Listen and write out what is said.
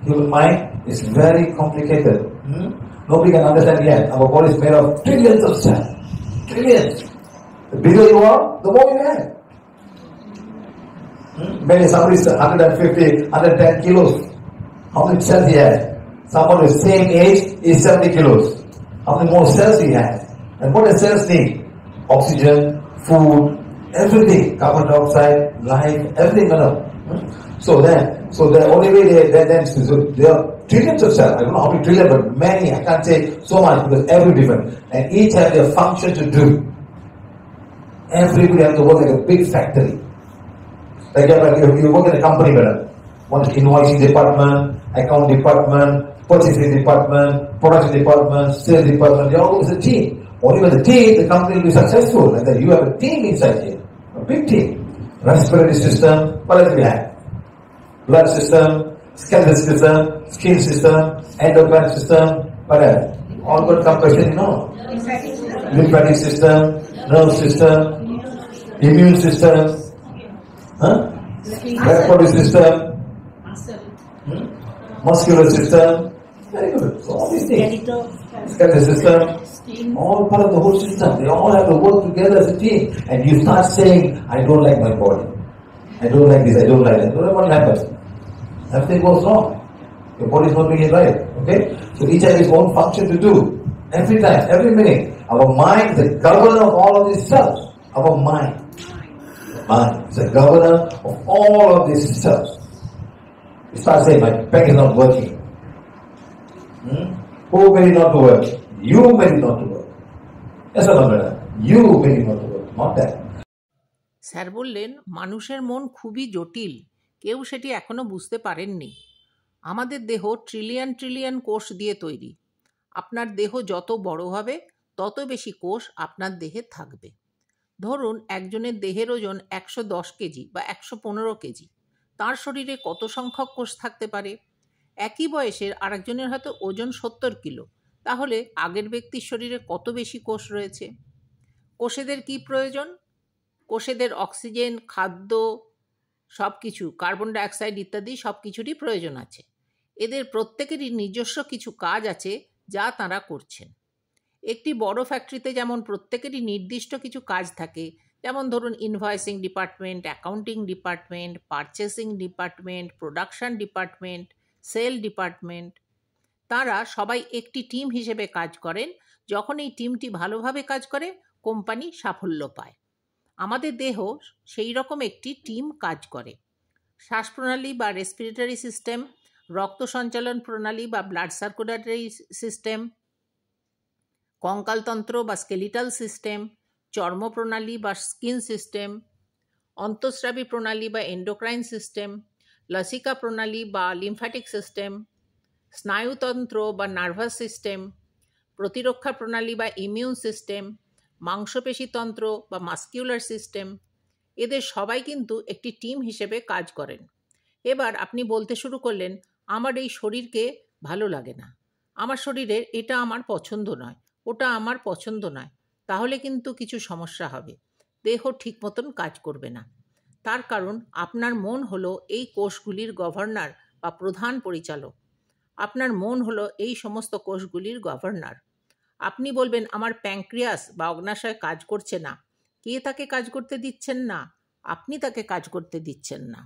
Human mind is very complicated. Nobody can understand yet. Our body is made of trillions of cells. Trillions. The bigger you are, the more you have. Maybe somebody is 150, 110 kilos. How many cells he has? Someone of the same age is 70 kilos. How many more cells he has? And what does cells need? Oxygen, food, everything. Carbon dioxide, life, everything. So the only way there are trillions of cells. I don't know how many trillion, but many. I can't say so much because every different. And each has their function to do. Everybody has to work like a big factory. Like you work in a company, madam. One is invoicing department, account department, purchasing department, production department, sales department. They all work as a team. Only with the team, the company will be successful. And then you have a team inside here. A big team. Respiratory system, what else we have? Blood system, skeletal system, skin system, endocrine system, what else? All good compression, lymphatic system, nerve system, immune system, respiratory system, muscular system. Very good. So all these things. Skeletal system, all part of the whole system. They all have to work together as a team. And you start saying, I don't like my body. I don't like this, I don't like that. What happens? Everything goes wrong. Your body is not doing it right. Okay? So each has its own function to do. Every time, every minute. Our mind is the governor of all of these cells. Our mind. Mind is the governor of all of these cells. You start saying, my pen is not working. Who made it not to work? You made it not to work. Yes or no, madam? You made it not to work, not that. Sir বললেন, মানুষের মন খুবই জটিল, কেউ সেটি এখনো বুঝতে পারেননি। আমাদের দেহ ট্রিলিয়ন ট্রিলিয়ন কোষ দিয়ে তৈরি। আপনার দেহ যত বড় হবে তত বেশি কোষ আপনার দেহে থাকবে। ধরুন একজনের দেহের ওজন 110 কেজি বা 115 কেজি, তার শরীরে কত সংখ্যক কোষ থাকতে পারে? একই বয়সের আরেকজনের হয়তো ওজন 70 কিলো, তাহলে আগের ব্যক্তির শরীরে কত বেশি কোষ রয়েছে? কোষেদের কি প্রয়োজন? কোষেদের অক্সিজেন, খাদ্য, সব কিছু, কার্বন ডাইঅক্সাইড ইত্যাদি সব কিছুরই প্রয়োজন আছে। এদের প্রত্যেকেরই নিজস্ব কিছু কাজ আছে যা তাঁরা করছেন। একটি বড় ফ্যাক্টরিতে যেমন প্রত্যেকেরই নির্দিষ্ট কিছু কাজ থাকে, যেমন ধরুন invoicing department, accounting department, purchasing department, production department, sale department, তাঁরা সবাই একটি টিম হিসেবে কাজ করেন। যখন এই টিমটি ভালোভাবে কাজ করে, কোম্পানি সাফল্য পায়। আমাদের দেহ সেই রকম একটি টিম কাজ করে। শ্বাসপ্রণালী বা রেসপিরেটরি সিস্টেম, রক্ত সঞ্চালন প্রণালী বা ব্লাড সার্কুলেটরি সিস্টেম, কঙ্কালতন্ত্র বা স্কেলিটাল সিস্টেম, চর্মপ্রণালী বা স্কিন সিস্টেম, অন্তঃস্রাবী প্রণালী বা এন্ডোক্রাইন সিস্টেম, লসিকা প্রণালী বা লিম্ফ্যাটিক সিস্টেম, স্নায়ুতন্ত্র বা নার্ভাস সিস্টেম, প্রতিরক্ষা প্রণালী বা ইমিউন সিস্টেম, মাংসপেশীতন্ত্র বা মাস্কিউলার সিস্টেম, এদের সবাই কিন্তু একটি টিম হিসেবে কাজ করেন। এবার আপনি বলতে শুরু করলেন, আমার এই শরীরকে ভালো লাগে না, আমার শরীরের এটা আমার পছন্দ নয়, ওটা আমার পছন্দ নয়, তাহলে কিন্তু কিছু সমস্যা হবে, দেহ ঠিক মতন কাজ করবে না। তার কারণ আপনার মন হলো এই কোষগুলির গভর্নর বা প্রধান পরিচালক। আপনার মন হলো এই সমস্ত কোষগুলির গভর্নর। আপনি বলবেন, আমার প্যাঙ্ক্রিয়াস বা অগ্নাশয় কাজ করছে না। কে তাকে কাজ করতে দিচ্ছেন না? আপনি তাকে কাজ করতে দিচ্ছেন না।